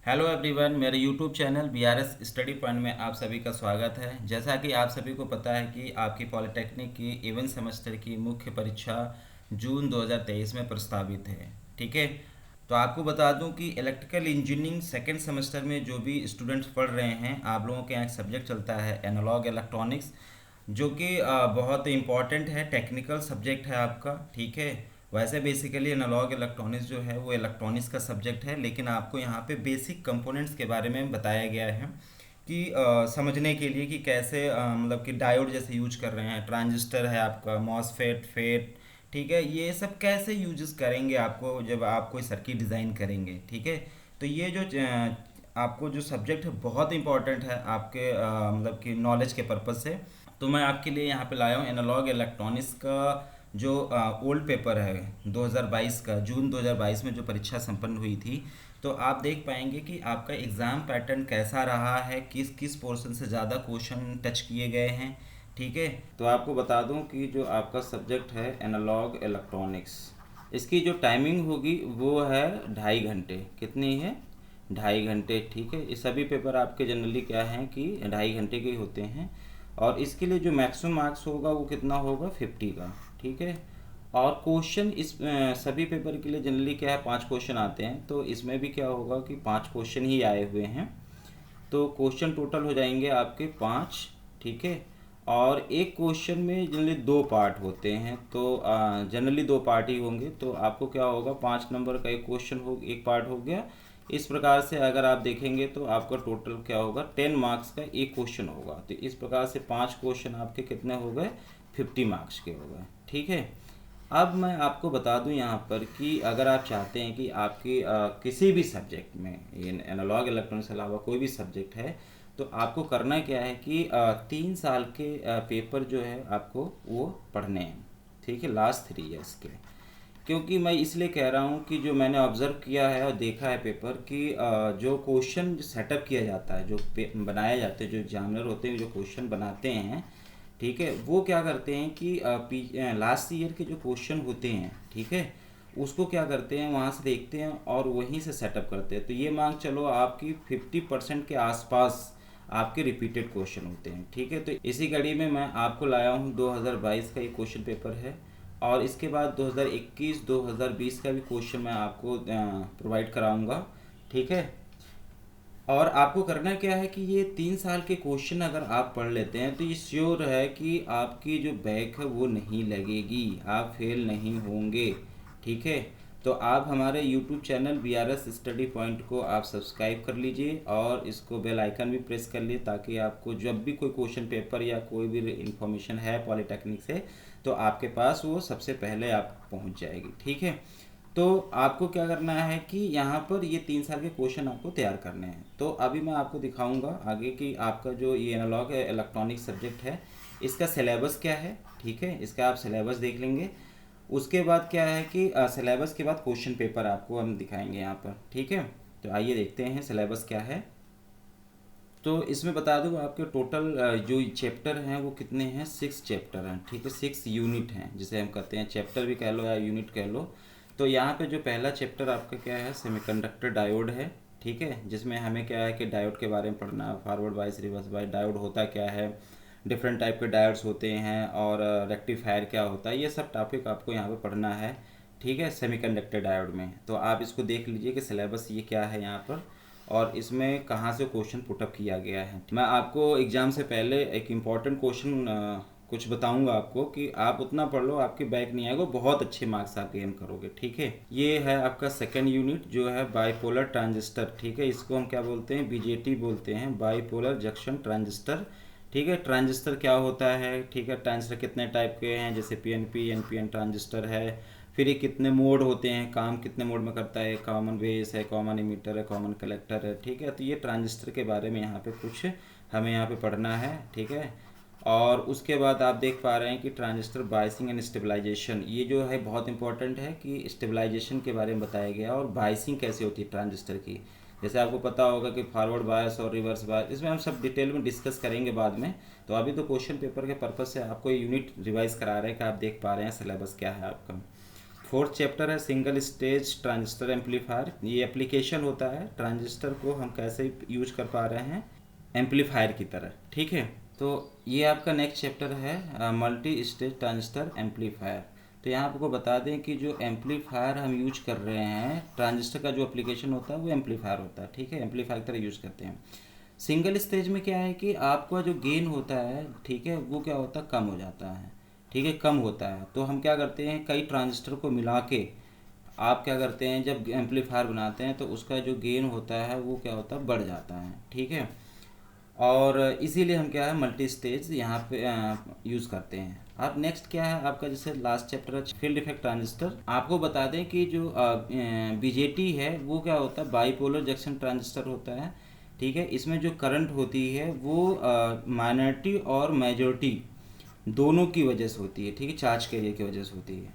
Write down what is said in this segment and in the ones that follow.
Hello everyone, मेरे YouTube channel BRS study point में आप सभी का स्वागत है। जैसा कि आप सभी को पता है कि आपकी पॉलिटेक्निक की इवेंट सेमेस्टर की मुख्य परीक्षा जून 2023 में प्रस्तावित है। ठीक है, तो आपको बता दूं कि इलेक्ट्रिकल इंजीनियरिंग सेकेंड सेमेस्टर में जो भी स्टूडेंट्स पढ़ रहे हैं, आप लोगों के यहाँ एक सब्जेक्ट चलता है एनालॉग इलेक्ट्रॉनिक्स, जो कि बहुत इम्पॉर्टेंट है, टेक्निकल सब्जेक्ट है आपका। ठीक है, वैसे बेसिकली एनालॉग इलेक्ट्रॉनिक्स जो है वो इलेक्ट्रॉनिक्स का सब्जेक्ट है, लेकिन आपको यहाँ पे बेसिक कंपोनेंट्स के बारे में बताया गया है कि समझने के लिए कि कैसे मतलब कि डायोड जैसे यूज कर रहे हैं, ट्रांजिस्टर है आपका, मॉसफेट फेट। ठीक है, ये सब कैसे यूजेस करेंगे आपको जब आप कोई सर्किट डिज़ाइन करेंगे। ठीक है, तो ये जो आपको जो सब्जेक्ट है बहुत इंपॉर्टेंट है आपके मतलब कि नॉलेज के पर्पज़ से। तो मैं आपके लिए यहाँ पे लाया हूँ एनालॉग इलेक्ट्रॉनिक्स का जो ओल्ड पेपर है 2022 का, जून 2022 में जो परीक्षा संपन्न हुई थी। तो आप देख पाएंगे कि आपका एग्ज़ाम पैटर्न कैसा रहा है, किस किस पोर्शन से ज़्यादा क्वेश्चन टच किए गए हैं। ठीक है, तो आपको बता दूं कि जो आपका सब्जेक्ट है एनालॉग इलेक्ट्रॉनिक्स, इसकी जो टाइमिंग होगी वो है 2.5 घंटे। कितनी है? 2.5 घंटे। ठीक है, ये सभी पेपर आपके जनरली क्या हैं कि 2.5 घंटे के ही होते हैं। और इसके लिए जो मैक्सिमम मार्क्स होगा वो कितना होगा? 50 का। ठीक है, और क्वेश्चन इस सभी पेपर के लिए जनरली क्या है, 5 क्वेश्चन आते हैं। तो इसमें भी क्या होगा कि 5 क्वेश्चन ही आए हुए हैं, तो क्वेश्चन टोटल हो जाएंगे आपके 5। ठीक है, और एक क्वेश्चन में जनरली 2 पार्ट होते हैं, तो जनरली 2 पार्ट ही होंगे। तो आपको क्या होगा, 5 नंबर का एक क्वेश्चन हो, एक पार्ट हो गया। इस प्रकार से अगर आप देखेंगे तो आपका टोटल क्या होगा, 10 मार्क्स का एक क्वेश्चन होगा। तो इस प्रकार से 5 क्वेश्चन आपके कितने हो गए? 50 मार्क्स के हो गए। ठीक है, अब मैं आपको बता दूं यहाँ पर कि अगर आप चाहते हैं कि आपकी किसी भी सब्जेक्ट में, ये एनालॉग इलेक्ट्रॉनिक्स के अलावा कोई भी सब्जेक्ट है, तो आपको करना क्या है कि 3 साल के पेपर जो है आपको वो पढ़ने हैं। ठीक है, लास्ट 3 ईयर्स के। क्योंकि मैं इसलिए कह रहा हूँ कि जो मैंने ऑब्ज़र्व किया है और देखा है पेपर कि जो क्वेश्चन सेटअप किया जाता है, जो बनाया जाते हैं, जो एग्जामिनर होते हैं जो क्वेश्चन बनाते हैं, ठीक है, वो क्या करते हैं कि लास्ट ईयर के जो क्वेश्चन होते हैं, ठीक है, उसको क्या करते हैं, वहाँ से देखते हैं और वहीं से सेटअप करते हैं। तो ये मान चलो आपकी 50% के आसपास आपके रिपीटेड क्वेश्चन होते हैं। ठीक है, तो इसी कड़ी में मैं आपको लाया हूँ 2022 का एक क्वेश्चन पेपर है, और इसके बाद 2021 2020 का भी क्वेश्चन मैं आपको प्रोवाइड कराऊंगा। ठीक है, और आपको करना क्या है कि ये 3 साल के क्वेश्चन अगर आप पढ़ लेते हैं तो ये श्योर है कि आपकी जो बैक है वो नहीं लगेगी, आप फेल नहीं होंगे। ठीक है, तो आप हमारे YouTube channel BRS study point को आप सब्सक्राइब कर लीजिए और इसको बेल आइकन भी प्रेस कर लिए, ताकि आपको जब भी कोई क्वेश्चन पेपर या कोई भी इंफॉर्मेशन है पॉलिटेक्निक से, तो आपके पास वो सबसे पहले आप पहुंच जाएगी। ठीक है, तो आपको क्या करना है कि यहाँ पर ये 3 साल के क्वेश्चन आपको तैयार करने हैं। तो अभी मैं आपको दिखाऊंगा आगे कि आपका जो ये एनालॉग इलेक्ट्रॉनिक सब्जेक्ट है, इसका सिलेबस क्या है। ठीक है, इसका आप सिलेबस देख लेंगे। उसके बाद क्या है कि सिलेबस के बाद क्वेश्चन पेपर आपको हम दिखाएंगे यहाँ पर। ठीक है, तो आइए देखते हैं सिलेबस क्या है। तो इसमें बता दूँ आपके टोटल जो चैप्टर हैं वो कितने हैं, 6 चैप्टर हैं। ठीक है, 6 यूनिट हैं, जिसे हम कहते हैं चैप्टर भी कह लो या यूनिट कह लो। तो यहाँ पे जो पहला चैप्टर आपका क्या है, सेमीकंडक्टर डायोड है। ठीक है, जिसमें हमें क्या है कि डायोड के बारे में पढ़ना है, forward bias reverse bias, diode होता क्या है, डिफरेंट टाइप के डायोड्स होते हैं, और रेक्टिफायर क्या होता है, ये सब टॉपिक आपको यहाँ पे पढ़ना है। ठीक है, सेमीकंडक्टर डायोड में। तो आप इसको देख लीजिए कि सिलेबस ये क्या है यहाँ पर, और इसमें कहाँ से क्वेश्चन पुटअप किया गया है। मैं आपको एग्ज़ाम से पहले एक इम्पॉर्टेंट क्वेश्चन कुछ बताऊंगा आपको कि आप उतना पढ़ लो, आपके बैक नहीं आएगा, बहुत अच्छे मार्क्स आप गेन करोगे। ठीक है, ये है आपका सेकेंड यूनिट जो है बाईपोलर ट्रांजिस्टर। ठीक है, इसको हम क्या बोलते हैं, बीजेटी बोलते हैं, बाईपोलर जंक्शन ट्रांजिस्टर। ठीक है, ट्रांजिस्टर क्या होता है, ठीक है, ट्रांजिस्टर कितने टाइप के हैं, जैसे पीएनपी एनपीएन ट्रांजिस्टर है, फिर ये कितने मोड होते हैं, काम कितने मोड में करता है, कॉमन बेस है, कॉमन इमीटर है, कॉमन कलेक्टर है। ठीक है, तो ये ट्रांजिस्टर के बारे में यहाँ पे कुछ हमें यहाँ पे पढ़ना है। ठीक है, और उसके बाद आप देख पा रहे हैं कि ट्रांजिस्टर बायसिंग एंड स्टेबलाइजेशन, ये जो है बहुत इंपॉर्टेंट है कि स्टेबलाइजेशन के बारे में बताया गया, और बायसिंग कैसे होती है ट्रांजिस्टर की। जैसे आपको पता होगा कि फॉरवर्ड बायस और रिवर्स बायस, इसमें हम सब डिटेल में डिस्कस करेंगे बाद में। तो अभी तो क्वेश्चन पेपर के पर्पज़ से आपको यूनिट रिवाइज करा रहे हैं कि आप देख पा रहे हैं सिलेबस क्या है आपका। फोर्थ चैप्टर है सिंगल स्टेज ट्रांजिस्टर एम्पलीफायर। ये एप्लीकेशन होता है ट्रांजिस्टर को हम कैसे यूज कर पा रहे हैं एम्पलीफायर की तरह, ठीक है। तो ये आपका नेक्स्ट चैप्टर है मल्टी स्टेज ट्रांजिस्टर एम्पलीफायर। तो यहाँ आपको बता दें कि जो एम्पलीफायर हम यूज कर रहे हैं, ट्रांजिस्टर का जो एप्लीकेशन होता है वो एम्पलीफायर होता है, ठीक है। एम्पलीफायर की तरह यूज करते हैं। सिंगल स्टेज में क्या है कि आपका जो गेन होता है, ठीक है, वो क्या होता है, कम हो जाता है, ठीक है, कम होता है। तो हम क्या करते हैं, कई ट्रांजिस्टर को मिला के आप क्या करते हैं, जब एम्पलीफायर बनाते हैं तो उसका जो गेन होता है वो क्या होता है, बढ़ जाता है, ठीक है। और इसीलिए हम क्या है मल्टी स्टेज यहाँ पे यूज़ करते हैं। अब नेक्स्ट क्या है आपका, जैसे लास्ट चैप्टर है फील्ड इफेक्ट ट्रांजिस्टर। आपको बता दें कि जो बीजेटी है वो क्या होता है, बाईपोलर जंक्शन ट्रांजिस्टर होता है, ठीक है। इसमें जो करंट होती है वो माइनॉरिटी और मेजॉरिटी दोनों की वजह से होती है, ठीक है, चार्ज कैरियर की वजह से होती है।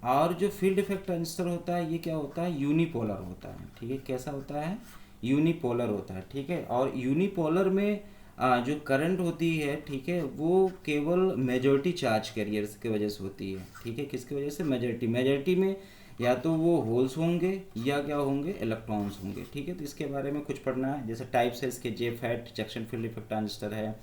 और जो फील्ड इफेक्ट ट्रांजिस्टर होता है ये क्या होता है, यूनिपोलर होता है, ठीक है। कैसा होता है, यूनिपोलर होता है, ठीक है। और यूनिपोलर में जो करंट होती है, ठीक है, वो केवल मेजॉरिटी चार्ज कैरियर्स की वजह से होती है, ठीक है। किसकी वजह से, मेजॉरिटी। मेजॉरिटी में या तो वो होल्स होंगे या क्या होंगे, इलेक्ट्रॉन्स होंगे, ठीक है। तो इसके बारे में कुछ पढ़ना है, जैसे टाइप्स है इसके, JFET junction field effect transistor है,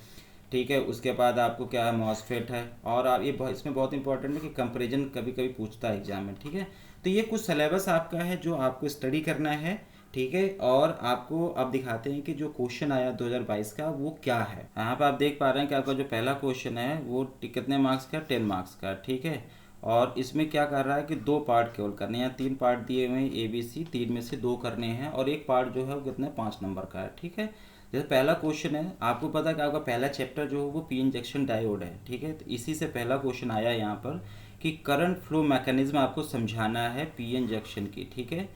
ठीक है। उसके बाद आपको क्या है, मॉसफेट है। और आप ये इसमें बहुत इंपॉर्टेंट है कि कंपैरिजन कभी कभी पूछता है एग्जाम में, ठीक है। तो ये कुछ सिलेबस आपका है जो आपको स्टडी करना है, ठीक है। और आपको अब दिखाते हैं कि जो क्वेश्चन आया 2022 का वो क्या है। यहाँ पर आप देख पा रहे हैं कि आपका जो पहला क्वेश्चन है वो कितने मार्क्स का, 10 मार्क्स का, ठीक है। और इसमें क्या कर रहा है कि 2 पार्ट केवल करने हैं, 3 पार्ट दिए हुए हैं ABC, 3 में से 2 करने हैं, और एक पार्ट जो है वो कितने, 5 नंबर का है, ठीक है। जैसे पहला क्वेश्चन है, आपको पता है कि आपका पहला चैप्टर जो है वो पीएन जंक्शन डायोड है, ठीक है। तो इसी से पहला क्वेश्चन आया यहाँ पर कि करंट फ्लो मैकेनिज्म आपको समझाना है पीएन जंक्शन की, ठीक है।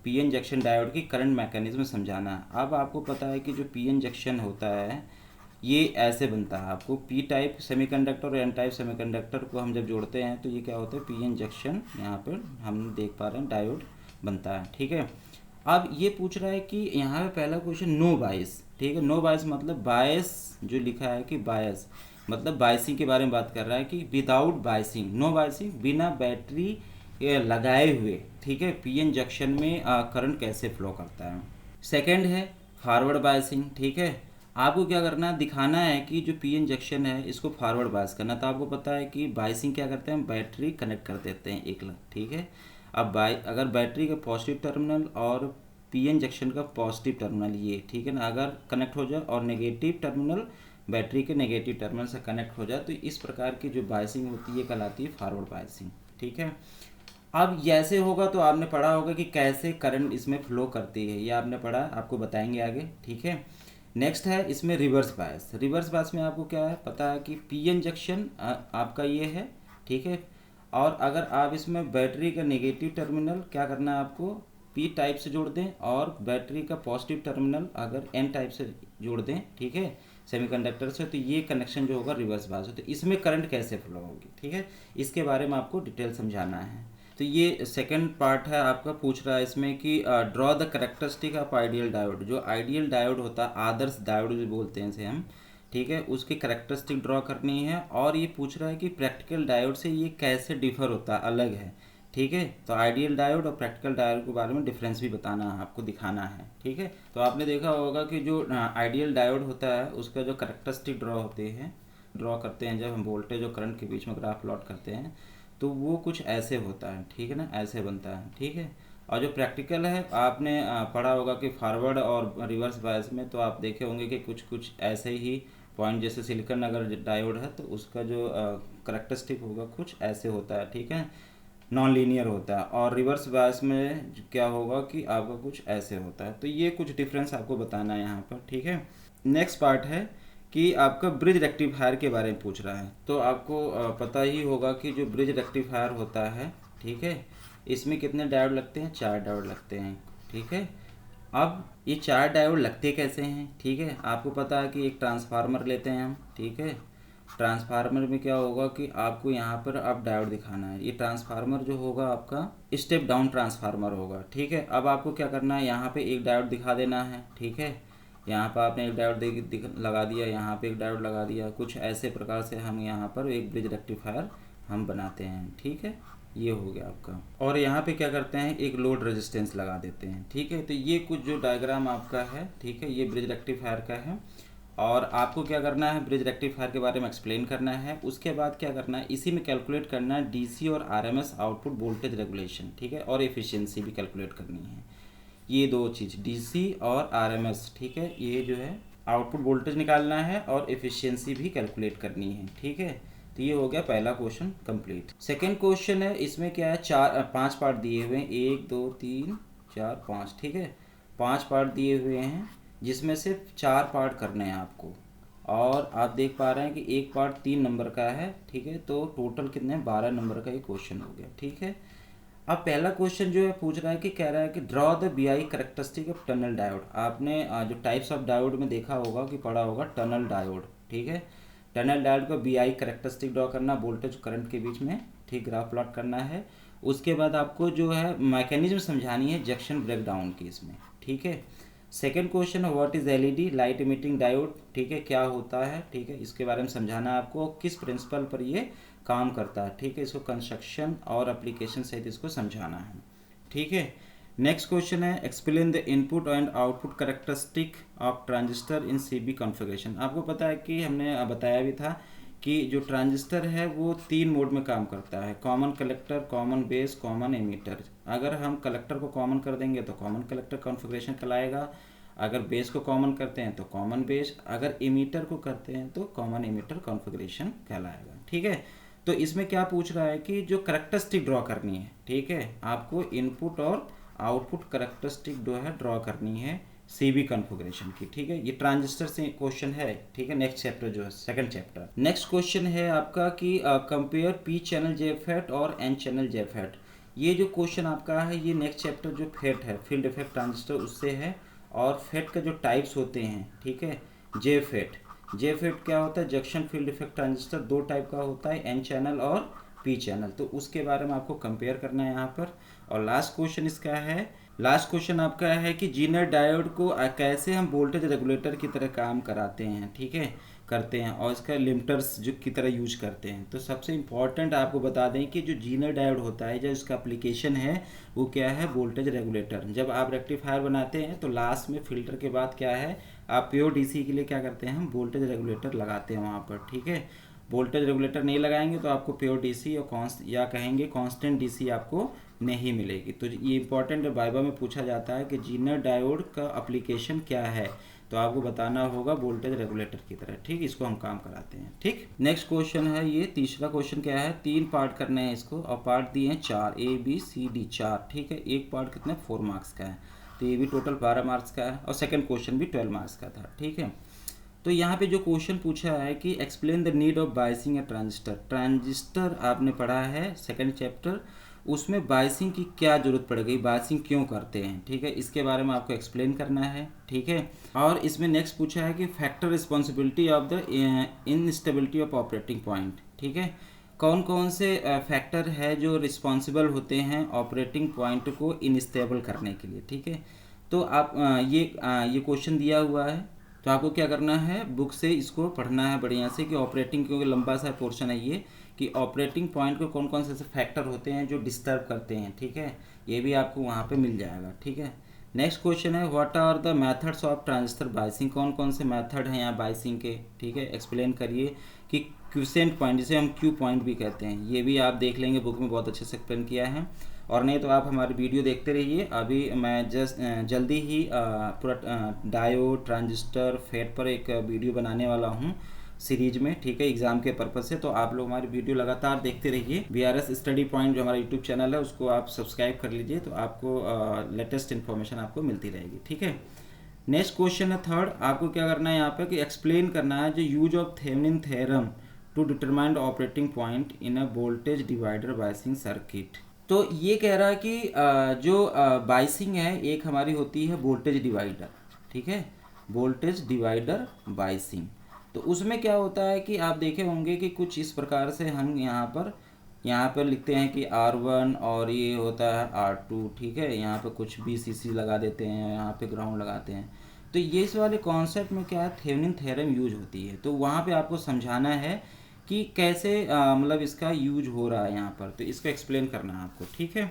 पीएन जंक्शन डायोड की करंट मैकेनिज्म समझाना है। अब आपको पता है कि जो पीएन जंक्शन होता है ये ऐसे बनता है, आपको पी टाइप सेमीकंडक्टर और एन टाइप सेमीकंडक्टर को हम जब जोड़ते हैं तो ये क्या होता है, पीएन जंक्शन, यहाँ पर हम देख पा रहे हैं डायोड बनता है, ठीक है। अब ये पूछ रहा है कि यहाँ पे पहला क्वेश्चन नो बायस, ठीक है। नो बायस मतलब बायस जो लिखा है कि बायस मतलब बायसिंग के बारे में बात कर रहा है कि विदाउट बायसिंग, नो बायसिंग, बिना बैटरी लगाए हुए, ठीक है, पीएन जंक्शन में करंट कैसे फ्लो करता है। सेकंड है फॉरवर्ड बायसिंग, ठीक है। आपको क्या करना है, दिखाना है कि जो पीएन जंक्शन है इसको फॉरवर्ड बायस करना। तो आपको पता है कि बायसिंग क्या करते हैं, बैटरी कनेक्ट कर देते हैं एक लग, ठीक है। अब अगर बैटरी का पॉजिटिव टर्मिनल और पीएन जंक्शन का पॉजिटिव टर्मिनल ये, ठीक है ना, अगर कनेक्ट हो जाए और नेगेटिव टर्मिनल बैटरी के नेगेटिव टर्मिनल से कनेक्ट हो जाए तो इस प्रकार की जो बायसिंग होती है कहलाती है फॉरवर्ड बायसिंग, ठीक है। अब जैसे होगा तो आपने पढ़ा होगा कि कैसे करंट इसमें फ्लो करती है, ये आपने पढ़ा, आपको बताएंगे आगे, ठीक है। नेक्स्ट है इसमें रिवर्स बायस। रिवर्स बायस में आपको क्या है पता है कि पीएन जंक्शन आपका ये है, ठीक है। और अगर आप इसमें बैटरी का नेगेटिव टर्मिनल क्या करना है आपको, पी टाइप से जोड़ दें, और बैटरी का पॉजिटिव टर्मिनल अगर एन टाइप से जोड़ दें, ठीक है, सेमीकंडक्टर से, तो ये कनेक्शन जो होगा रिवर्स बायस। तो इसमें करंट कैसे फ्लो होगी, ठीक है, इसके बारे में आपको डिटेल समझाना है। तो ये सेकंड पार्ट है आपका, पूछ रहा है इसमें कि draw the characteristic of ideal diode. जो आइडियल डायोड होता है, आदर्श डायोड जो बोलते हैं इसे हम, ठीक है, उसकी करेक्टरिस्टिक ड्रॉ करनी है। और ये पूछ रहा है कि प्रैक्टिकल डायोड से ये कैसे डिफर होता है, अलग है, ठीक है। तो आइडियल डायोड और प्रैक्टिकल डायोड के बारे में डिफरेंस भी बताना है आपको, दिखाना है, ठीक है। तो आपने देखा होगा कि जो आइडियल डायोड होता है उसका जो करेक्टरिस्टिक ड्रॉ करते हैं जब हम वोल्टेज और करंट के बीच में ग्राफ प्लॉट करते हैं तो वो कुछ ऐसे होता है, ठीक है ना, ऐसे बनता है, ठीक है। और जो प्रैक्टिकल है आपने पढ़ा होगा कि फॉरवर्ड और रिवर्स बायस में, तो आप देखे होंगे कि कुछ कुछ ऐसे ही पॉइंट, जैसे सिलिकॉन अगर डायोड है तो उसका जो करेक्टरिस्टिक होगा कुछ ऐसे होता है, ठीक है, नॉन लीनियर होता है। और रिवर्स बायस में क्या होगा कि आपका कुछ ऐसे होता है। तो ये कुछ डिफरेंस आपको बताना है यहाँ पर, ठीक है। नेक्स्ट पार्ट है कि आपका ब्रिज रेक्टिफायर के बारे में पूछ रहा है। तो आपको पता ही होगा कि जो ब्रिज रेक्टिफायर होता है, ठीक है, इसमें कितने डायोड लगते हैं, 4 डायोड लगते हैं, ठीक है। अब ये 4 डायोड लगते कैसे हैं, ठीक है। आपको पता है कि एक ट्रांसफार्मर लेते हैं हम, ठीक है। ट्रांसफार्मर में क्या होगा कि आपको यहाँ पर अब डायोड दिखाना है। ये ट्रांसफार्मर जो होगा आपका स्टेप डाउन ट्रांसफार्मर होगा, ठीक है। अब आपको क्या करना है, यहाँ पे एक डायोड दिखा देना है, ठीक है। यहाँ पर आपने एक डायोड लगा दिया, यहाँ पे एक डायोड लगा दिया, कुछ ऐसे प्रकार से हम यहाँ पर एक ब्रिज रेक्टिफायर हम बनाते हैं, ठीक है। ये हो गया आपका। और यहाँ पे क्या करते हैं, एक लोड रेजिस्टेंस लगा देते हैं, ठीक है। तो ये कुछ जो डायग्राम आपका है, ठीक है, ये ब्रिज रेक्टिफायर का है। और आपको क्या करना है, ब्रिज रेक्टिफायर के बारे में एक्सप्लेन करना है। उसके बाद क्या करना है, इसी में कैलकुलेट करना है डीसी और आरएमएस आउटपुट वोल्टेज रेगुलेशन, ठीक है, और एफिशिएंसी भी कैलकुलेट करनी है। ये दो चीज़, डीसी और आरएमएस, ठीक है, ये जो है आउटपुट वोल्टेज निकालना है और एफिशिएंसी भी कैलकुलेट करनी है, ठीक है। तो ये हो गया पहला क्वेश्चन कंप्लीट। सेकंड क्वेश्चन है, इसमें क्या है, 5 पार्ट दिए हुए हैं, 1 2 3 4 5, ठीक है, 5 पार्ट दिए हुए हैं, जिसमें से 4 पार्ट करने हैं आपको। और आप देख पा रहे हैं कि एक पार्ट 3 नंबर का है, ठीक है। तो टोटल कितने, 12 नंबर का ये क्वेश्चन हो गया, ठीक है। अब पहला क्वेश्चन जो है पूछ रहा है कि कह रहा है कि draw the BI characteristic of tunnel diode. आपने जो टाइप्स ऑफ डायोड में देखा होगा कि पढ़ा होगा टनल डायोड, ठीक है। टनल डायोड का बीआई कैरेक्टरिस्टिक ड्रॉ करना, वोल्टेज करंट के बीच में, ठीक, ग्राफ प्लॉट करना है। उसके बाद आपको जो है मैकेनिज्म समझानी है जंक्शन ब्रेकडाउन की इसमें, ठीक है। सेकेंड क्वेश्चन है what is LED light emitting diode, ठीक है, क्या होता है, ठीक है, इसके बारे में समझाना है आपको, किस प्रिंसिपल पर ये काम करता है, ठीक है। इसको कंस्ट्रक्शन और एप्लीकेशन सहित इसको समझाना है, ठीक है। नेक्स्ट क्वेश्चन है explain the input and output characteristic of transistor in CB configuration. आपको पता है कि हमने बताया भी था कि जो ट्रांजिस्टर है वो 3 मोड में काम करता है, common collector, common base, common ammeter. अगर हम कलेक्टर को कॉमन कर देंगे तो कॉमन कलेक्टर कॉन्फ़िगरेशन कहलाएगा, अगर बेस को कॉमन करते हैं तो कॉमन बेस, अगर एमीटर को करते हैं तो कॉमन एमीटर कॉन्फ़िगरेशन कहलाएगा, ठीक है। तो इसमें क्या पूछ रहा है कि जो कैरेक्टरिस्टिक ड्रॉ करनी है, ठीक है, आपको इनपुट और आउटपुट कैरेक्टरिस्टिक जो है ड्रॉ करनी है सीबी कॉन्फ़िगरेशन की, ठीक है। ये ट्रांजिस्टर से क्वेश्चन है, ठीक है। नेक्स्ट चैप्टर जो है सेकंड चैप्टर। नेक्स्ट क्वेश्चन है आपका कि कंपेयर पी चैनल जेफेट और एन चैनल जेफेट। ये जो क्वेश्चन आपका है ये नेक्स्ट चैप्टर जो फेट है, फील्ड इफेक्ट ट्रांजिस्टर, उससे है। और फेट का जो टाइप्स होते हैं, ठीक है, जेफेट। जेफेट क्या होता है, junction field effect transistor 2 type का होता है, एन चैनल और पी चैनल। तो उसके बारे में आपको कंपेयर करना है यहाँ पर। और लास्ट क्वेश्चन इसका है, लास्ट क्वेश्चन आपका है कि जीनर डायोड को कैसे हम वोल्टेज रेगुलेटर की तरह काम कराते हैं, ठीक है, करते हैं, और इसका लिमिटर्स जो की तरह यूज करते हैं। तो सबसे इम्पॉर्टेंट आपको बता दें कि जो जीनर डायोड होता है, जो इसका एप्लीकेशन है वो क्या है, वोल्टेज रेगुलेटर। जब आप रेक्टिफायर बनाते हैं तो लास्ट में फिल्टर के बाद क्या है, आप प्योर डीसी के लिए क्या करते हैं, हम वोल्टेज रेगुलेटर लगाते हैं वहाँ पर, ठीक है। वोल्टेज रेगुलेटर नहीं लगाएंगे तो आपको प्योर डीसी और या कहेंगे कांस्टेंट डीसी आपको नहीं मिलेगी। तो ये इंपॉर्टेंट है, वाइवा में पूछा जाता है कि जीनर डायोड का एप्लीकेशन क्या है, तो आपको बताना होगा वोल्टेज रेगुलेटर की तरह, ठीक, इसको हम काम कराते हैं, ठीक। नेक्स्ट क्वेश्चन है, ये तीसरा क्वेश्चन क्या है, 3 पार्ट करने हैं इसको, और पार्ट दिए हैं 4, ए बी सी डी 4, ठीक है। एक पार्ट कितने, 4 मार्क्स का है, तो ये भी टोटल 12 मार्क्स का है, और सेकंड क्वेश्चन भी 12 मार्क्स का था, ठीक है। तो यहाँ पे जो क्वेश्चन पूछा है कि explain the need of biasing A transistor. Transistor आपने पढ़ा है सेकंड चैप्टर, उसमें बायसिंग की क्या जरूरत पड़ेगी, बायसिंग क्यों करते हैं, ठीक है, इसके बारे में आपको एक्सप्लेन करना है, ठीक है। और इसमें नेक्स्ट पूछा है कि factor responsibility of the instability of operating point, ठीक है, कौन कौन से फैक्टर है जो रिस्पॉन्सिबल होते हैं ऑपरेटिंग पॉइंट को इनस्टेबल करने के लिए, ठीक है। तो आप ये क्वेश्चन दिया हुआ है, तो आपको क्या करना है, बुक से इसको पढ़ना है बढ़िया से कि ऑपरेटिंग, क्योंकि लंबा सा पोर्शन है ये, कि ऑपरेटिंग पॉइंट को कौन कौन से फैक्टर होते हैं जो डिस्टर्ब करते हैं, ठीक है, ये भी आपको वहाँ पे मिल जाएगा, ठीक है। नेक्स्ट क्वेश्चन है what are the methods of transistor biasing, कौन कौन से मेथड हैं यहाँ बायसिंग के, ठीक है, एक्सप्लेन करिए। कि क्विसेंट पॉइंट, जिसे हम क्यू पॉइंट भी कहते हैं, ये भी आप देख लेंगे, बुक में बहुत अच्छे से एक्सप्लेन किया है। और नहीं तो आप हमारी वीडियो देखते रहिए, अभी मैं जल्दी ही पूरा डायोड ट्रांजिस्टर फेट पर एक वीडियो बनाने वाला हूँ सीरीज में, ठीक है, एग्जाम के पर्पज से। तो आप लोग हमारी वीडियो लगातार देखते रहिए। बीआरएस स्टडी पॉइंट जो हमारा यूट्यूब चैनल है उसको आप सब्सक्राइब कर लीजिए, तो आपको लेटेस्ट इन्फॉर्मेशन आपको मिलती रहेगी, ठीक है। नेक्स्ट क्वेश्चन है थर्ड, आपको क्या करना है यहाँ पे कि एक्सप्लेन करना है जो use of Thevenin theorem to determine operating point in a voltage divider biasing circuit. तो ये कह रहा है कि जो बायसिंग है एक हमारी होती है वोल्टेज डिवाइडर, ठीक है, वोल्टेज डिवाइडर बायसिंग। तो उसमें क्या होता है कि आप देखे होंगे कि कुछ इस प्रकार से हम यहाँ पर लिखते हैं कि R1 और ये होता है R2, ठीक है, यहाँ पर कुछ VCC लगा देते हैं, यहाँ पे ग्राउंड लगाते हैं। तो ये इस वाले कॉन्सेप्ट में क्या है, थेवेनिन थ्योरम यूज होती है। तो वहाँ पे आपको समझाना है कि कैसे मतलब इसका यूज हो रहा है यहाँ पर, तो इसको एक्सप्लेन करना है आपको, ठीक है।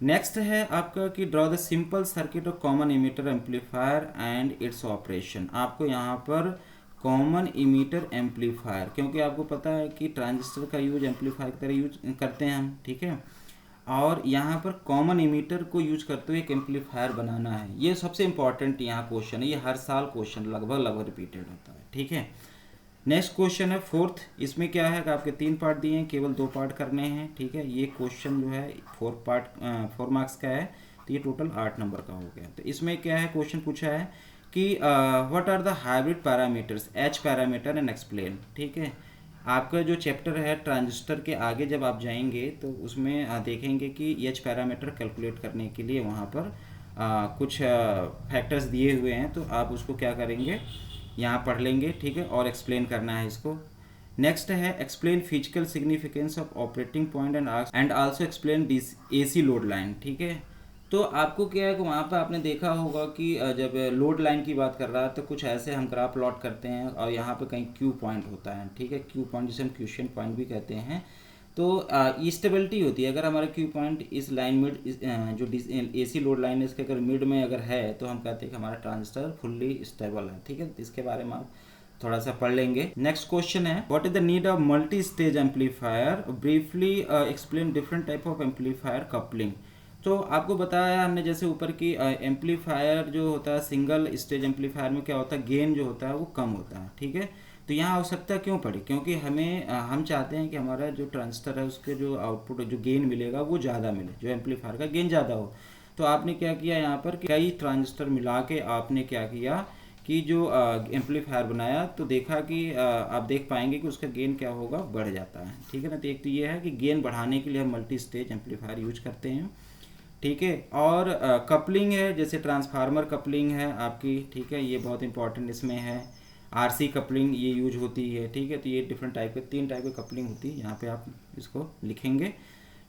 नेक्स्ट है आपका कि draw the simple circuit of common emitter amplifier and its operation. आपको यहाँ पर कॉमन इमीटर एम्पलीफायर, क्योंकि आपको पता है कि ट्रांजिस्टर का यूज एम्पलीफायर की तरह यूज करते हैं हम, ठीक है, और यहाँ पर कॉमन इमीटर को यूज करते हुए एक एम्पलीफायर बनाना है। ये सबसे इंपॉर्टेंट यहाँ क्वेश्चन है, ये हर साल क्वेश्चन लगभग रिपीटेड होता है, ठीक है। नेक्स्ट क्वेश्चन है फोर्थ। इसमें क्या है कि आपके 3 पार्ट दिए हैं, केवल 2 पार्ट करने हैं, ठीक है। ये क्वेश्चन जो है 4 मार्क्स का है, तो ये टोटल 8 नंबर का हो गया। तो इसमें क्या है, क्वेश्चन पूछा है कि what are the hybrid parameters, H parameter and explain, ठीक है। आपका जो चैप्टर है ट्रांजिस्टर के आगे जब आप जाएंगे तो उसमें देखेंगे कि एच पैरामीटर कैलकुलेट करने के लिए वहाँ पर कुछ फैक्टर्स दिए हुए हैं, तो आप उसको क्या करेंगे, यहाँ पढ़ लेंगे, ठीक है, और एक्सप्लेन करना है इसको। नेक्स्ट है explain physical significance of operating point and also explain AC load line, ठीक है। तो आपको क्या है कि वहाँ पर आपने देखा होगा कि जब लोड लाइन की बात कर रहा है तो कुछ ऐसे हम ग्राफ प्लॉट करते हैं और यहाँ पे कहीं क्यू पॉइंट होता है, ठीक है, क्यू पॉइंट जिसे हम क्वेश्चन पॉइंट भी कहते हैं। तो स्टेबिलिटी होती है, अगर हमारा क्यू पॉइंट इस लाइन मिड जो एसी लोड लाइन है इसके अगर मिड में अगर है तो हम कहते हैं कि हमारा ट्रांजिस्टर फुल्ली स्टेबल है, ठीक है। तो इसके बारे में आप थोड़ा सा पढ़ लेंगे। नेक्स्ट क्वेश्चन है what is the need of multi stage amplifier, briefly explain different type of amplifier coupling. तो आपको बताया हमने जैसे ऊपर की एम्पलीफायर जो होता है सिंगल स्टेज एम्पलीफायर में क्या होता है, गेन जो होता है वो कम होता है, ठीक है। तो यहाँ आवश्यकता क्यों पड़ी, क्योंकि हमें हम चाहते हैं कि हमारा जो ट्रांजिस्टर है उसके जो आउटपुट जो गेन मिलेगा वो ज़्यादा मिले, जो एम्पलीफायर का गेन ज़्यादा हो। तो आपने क्या किया यहाँ पर, कई ट्रांजिस्टर मिला के आपने क्या किया कि जो एम्पलीफायर बनाया, तो देखा कि आप देख पाएंगे कि उसका गेन क्या होगा, बढ़ जाता है, ठीक है ना। तो एक तो ये है कि गेन बढ़ाने के लिए हम मल्टी स्टेज एम्पलीफायर यूज करते हैं, ठीक है। और कपलिंग है, जैसे ट्रांसफार्मर कपलिंग है आपकी, ठीक है, ये बहुत इंपॉर्टेंट इसमें है। आरसी कपलिंग ये यूज होती है, ठीक है। तो ये डिफरेंट टाइप के 3 टाइप की कपलिंग होती है, यहाँ पे आप इसको लिखेंगे।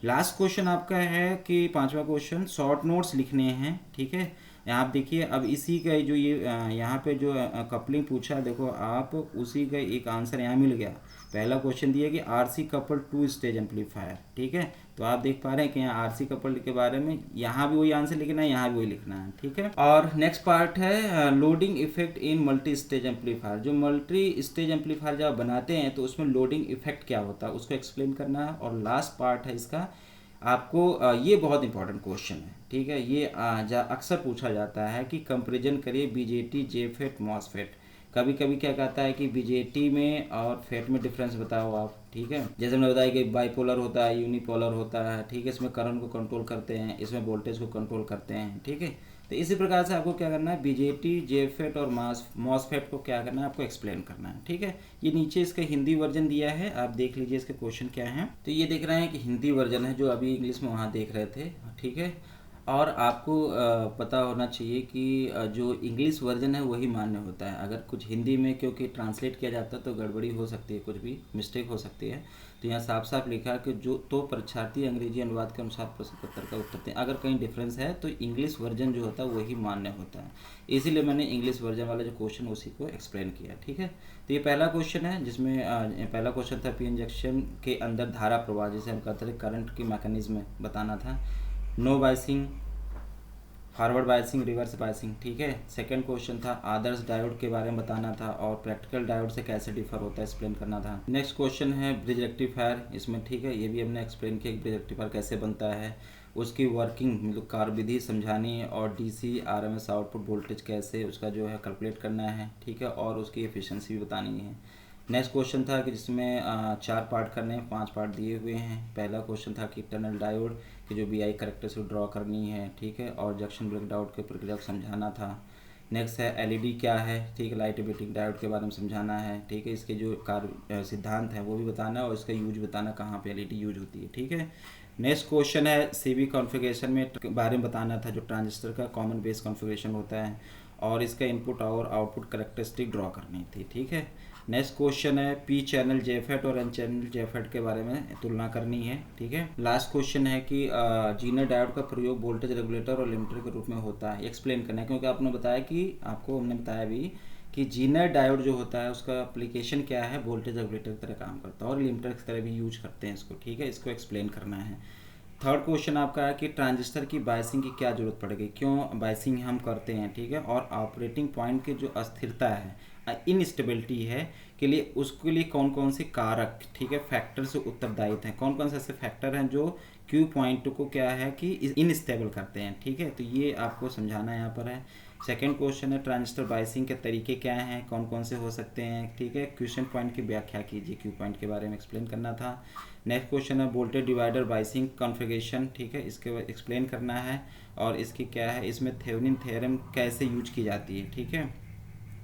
लास्ट क्वेश्चन आपका है कि 5वां क्वेश्चन शॉर्ट नोट्स लिखने हैं, ठीक है। यहाँ आप देखिए अब इसी का जो ये यहाँ पे जो कपलिंग पूछा है, देखो आप उसी का एक आंसर यहाँ मिल गया। पहला क्वेश्चन दिया कि आरसी कपल 2 स्टेज एम्पलीफायर, ठीक है। तो आप देख पा रहे हैं कि यहाँ आरसी कपल के बारे में यहाँ भी वही आंसर लिखना है, यहाँ भी वही लिखना है, ठीक है। और नेक्स्ट पार्ट है loading effect in multi stage amplifier. जो मल्टी स्टेज एम्पलीफायर जब आप बनाते हैं तो उसमें लोडिंग इफेक्ट क्या होता है उसको एक्सप्लेन करना है। और लास्ट पार्ट है इसका आपको ये बहुत इंपॉर्टेंट क्वेश्चन है, ठीक है। ये अक्सर पूछा जाता है कि कंपैरिजन करिए बीजेटी जेफेट मॉसफेट। कभी कभी क्या कहता है कि बीजेटी में और फेट में डिफरेंस बताओ आप, ठीक है। जैसे हमने बताया कि बाइपोलर होता है, यूनिपोलर होता है, ठीक है। इसमें करंट को कंट्रोल करते हैं, इसमें वोल्टेज को कंट्रोल करते हैं, ठीक है। तो इसी प्रकार से आपको क्या करना है, बीजेटी जेफेट और मॉसफेट को क्या करना है, आपको एक्सप्लेन करना है, ठीक है। ये नीचे इसका हिंदी वर्जन दिया है, आप देख लीजिए इसके क्वेश्चन क्या हैं। तो ये देख रहे हैं कि हिंदी वर्जन है जो अभी इंग्लिश में वहाँ देख रहे थे, ठीक है। और आपको पता होना चाहिए कि जो इंग्लिश वर्जन है वही मान्य होता है। अगर कुछ हिंदी में क्योंकि ट्रांसलेट किया जाता है तो गड़बड़ी हो सकती है, कुछ भी मिस्टेक हो सकती है। तो यहाँ साफ साफ लिखा है कि जो तो परीक्षार्थी अंग्रेजी अनुवाद के अनुसार प्रश्न पत्र का उत्तर दें। अगर कहीं डिफरेंस है तो इंग्लिश वर्जन जो होता है वही मान्य होता है, इसीलिए मैंने इंग्लिश वर्जन वाला जो क्वेश्चन उसी को एक्सप्लेन किया, ठीक है। तो ये पहला क्वेश्चन है जिसमें पहला क्वेश्चन था पी इंजेक्शन के अंदर धारा प्रवाह, जिसे हम कहते थे करंट की मैकेनिज्म बताना था। No biasing, forward biasing, reverse biasing, ठीक है। सेकंड क्वेश्चन था आदर्श डायोड के बारे में बताना था और प्रैक्टिकल डायोड से कैसे डिफर होता है एक्सप्लेन करना था। नेक्स्ट क्वेश्चन है ब्रिज रेक्टिफायर, इसमें ठीक है ये भी हमने एक्सप्लेन किया ब्रिज रेक्टिफायर कैसे बनता है, उसकी वर्किंग मतलब कार्यविधि समझानी है और डीसी आरएमएस आउटपुट वोल्टेज कैसे उसका जो है कैलकुलेट करना है, ठीक है, और उसकी एफिशिएंसी भी बतानी है। नेक्स्ट क्वेश्चन था कि जिसमें 4 पार्ट करने हैं, 5 पार्ट दिए हुए हैं। पहला क्वेश्चन था कि टनल डायोड की जो बीआई कैरेक्टरिस्टिक ड्रॉ करनी है, ठीक है, और जंक्शन ब्रेक डायोड के प्रक्रिया को समझाना था। नेक्स्ट है एलईडी क्या है, ठीक है, लाइट इमिटिंग डायोड के बारे में समझाना है, ठीक है, इसके जो कार्य सिद्धांत है वो भी बताना है और इसका यूज बताना कहाँ पे एलईडी यूज होती है, ठीक है। नेक्स्ट क्वेश्चन है सीबी कॉन्फ़िगरेशन में बारे में बताना था, जो ट्रांजिस्टर का कॉमन बेस कॉन्फ़िगरेशन होता है और इसका इनपुट और आउटपुट कैरेक्टरिस्टिक ड्रॉ करनी थी, ठीक है। नेक्स्ट क्वेश्चन है पी चैनल जेफेट और एन चैनल जेफेट के बारे में तुलना करनी है, ठीक है। लास्ट क्वेश्चन है कि जीनर डायोड का प्रयोग वोल्टेज रेगुलेटर और लिमिटर के रूप में होता है, एक्सप्लेन करना है, क्योंकि आपने बताया कि आपको हमने बताया भी कि जीनर डायोड जो होता है उसका एप्लीकेशन क्या है, वोल्टेज रेगुलेटर की तरह काम करता है और लिमिटर की तरह भी यूज करते हैं इसको, ठीक है, इसको एक्सप्लेन करना है। थर्ड क्वेश्चन आपका है कि ट्रांजिस्टर की बायसिंग की क्या जरूरत पड़ेगी, क्यों बायसिंग हम करते हैं, ठीक है, और ऑपरेटिंग पॉइंट की जो अस्थिरता है, इनस्टेबिलिटी है के लिए उसके लिए कौन कौन से कारक, ठीक है, फैक्टर से उत्तरदायित्व हैं, कौन कौन से ऐसे फैक्टर हैं जो क्यू पॉइंट को क्या है कि इनस्टेबल करते हैं, ठीक है, तो ये आपको समझाना यहाँ पर है। सेकंड क्वेश्चन है ट्रांजिस्टर बायसिंग के तरीके क्या हैं, कौन कौन से हो सकते हैं, ठीक है, क्वेश्चन पॉइंट की व्याख्या कीजिए, क्यू पॉइंट के बारे में एक्सप्लेन करना था। नेक्स्ट क्वेश्चन है वोल्टेज डिवाइडर बायसिंग कॉन्फ़िगरेशन, ठीक है, इसके एक्सप्लेन करना है और इसकी क्या है, इसमें थेवेनिन थ्योरम कैसे यूज की जाती है, ठीक है,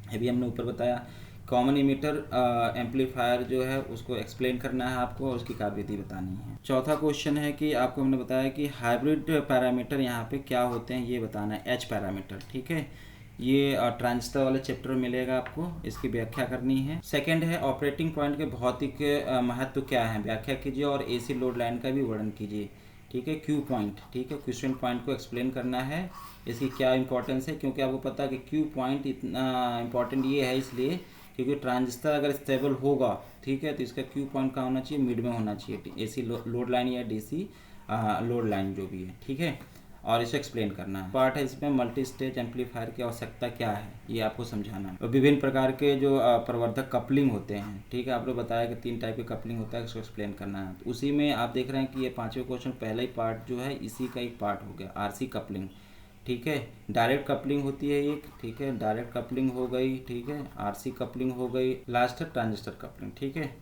अभी हमने ऊपर बताया। कॉमन इमीटर एम्पलीफायर जो है उसको एक्सप्लेन करना है आपको और उसकी कार्यविधि बतानी है। चौथा क्वेश्चन है कि आपको हमने बताया कि हाइब्रिड पैरामीटर यहाँ पे क्या होते हैं ये बताना है, एच पैरामीटर, ठीक है, ये ट्रांजिस्टर वाले चैप्टर में मिलेगा आपको, इसकी व्याख्या करनी है। सेकंड है ऑपरेटिंग पॉइंट के भौतिक महत्व क्या है, व्याख्या कीजिए और एसी लोड लाइन का भी वर्णन कीजिए, ठीक है। क्यू पॉइंट, ठीक है, क्वेश्चन पॉइंट को एक्सप्लेन करना है, इसकी क्या इंपॉर्टेंस है, क्योंकि आपको पता है कि क्यू पॉइंट इतना इंपॉर्टेंट ये है इसलिए क्योंकि ट्रांजिस्टर अगर स्टेबल होगा, ठीक है, तो इसका क्यू पॉइंट कहाँ होना चाहिए, मिड में होना चाहिए, एसी लोड लाइन या डीसी लोड लाइन जो भी है, ठीक है, और इसे एक्सप्लेन करना है। पार्ट है इसमें मल्टी स्टेज एम्पलीफायर की आवश्यकता क्या है ये आपको समझाना है, और विभिन्न प्रकार के जो प्रवर्धक कपलिंग होते हैं, ठीक है, आपने बताया कि 3 टाइप के कपलिंग होता है, इसको एक्सप्लेन करना है। तो उसी में आप देख रहे हैं कि ये 5वें क्वेश्चन पहला ही पार्ट जो है इसी का एक पार्ट हो गया, आरसी कपलिंग, ठीक है, डायरेक्ट कपलिंग होती है एक, ठीक है, डायरेक्ट कपलिंग हो गई, ठीक है, आरसी कपलिंग हो गई, लास्ट है ट्रांजिस्टर कपलिंग, ठीक है।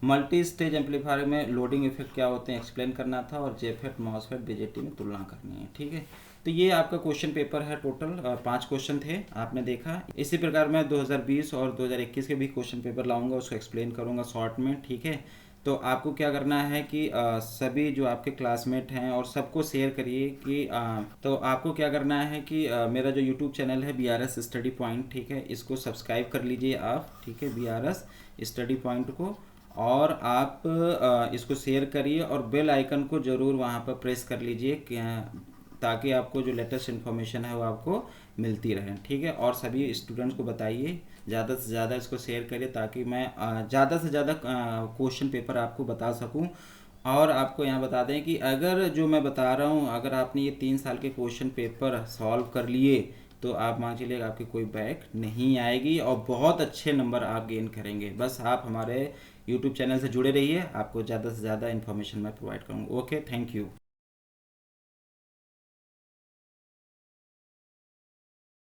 मल्टी स्टेज एम्पलीफायर में लोडिंग इफेक्ट क्या होते हैं एक्सप्लेन करना था और जेफेट मॉसफेट बीजेटी में तुलना करनी है, ठीक है। तो ये आपका क्वेश्चन पेपर है, टोटल 5 क्वेश्चन थे आपने देखा। इसी प्रकार मैं 2020 और 2021 के भी क्वेश्चन पेपर लाऊंगा, उसको एक्सप्लेन करूंगा शॉर्ट में, ठीक है। तो आपको क्या करना है कि सभी जो आपके क्लासमेट हैं और सबको शेयर करिए कि तो आपको क्या करना है कि मेरा जो यूट्यूब चैनल है BRS स्टडी पॉइंट, ठीक है, इसको सब्सक्राइब कर लीजिए आप, ठीक है, BRS स्टडी पॉइंट को, और आप इसको शेयर करिए और बेल आइकन को ज़रूर वहाँ पर प्रेस कर लीजिए ताकि आपको जो लेटेस्ट इन्फॉर्मेशन है वो आपको मिलती रहे, ठीक है। और सभी स्टूडेंट्स को बताइए, ज़्यादा से ज़्यादा इसको शेयर करिए ताकि मैं ज़्यादा से ज़्यादा क्वेश्चन पेपर आपको बता सकूं। और आपको यहाँ बता दें कि अगर जो मैं बता रहा हूँ अगर आपने ये 3 साल के क्वेश्चन पेपर सॉल्व कर लिए तो आप मान चलिए आपकी कोई बैक नहीं आएगी और बहुत अच्छे नंबर आप गेन करेंगे। बस आप हमारे यूट्यूब चैनल से जुड़े रहिए, आपको ज़्यादा से ज़्यादा इन्फॉर्मेशन मैं प्रोवाइड करूँगा। Okay, thank you.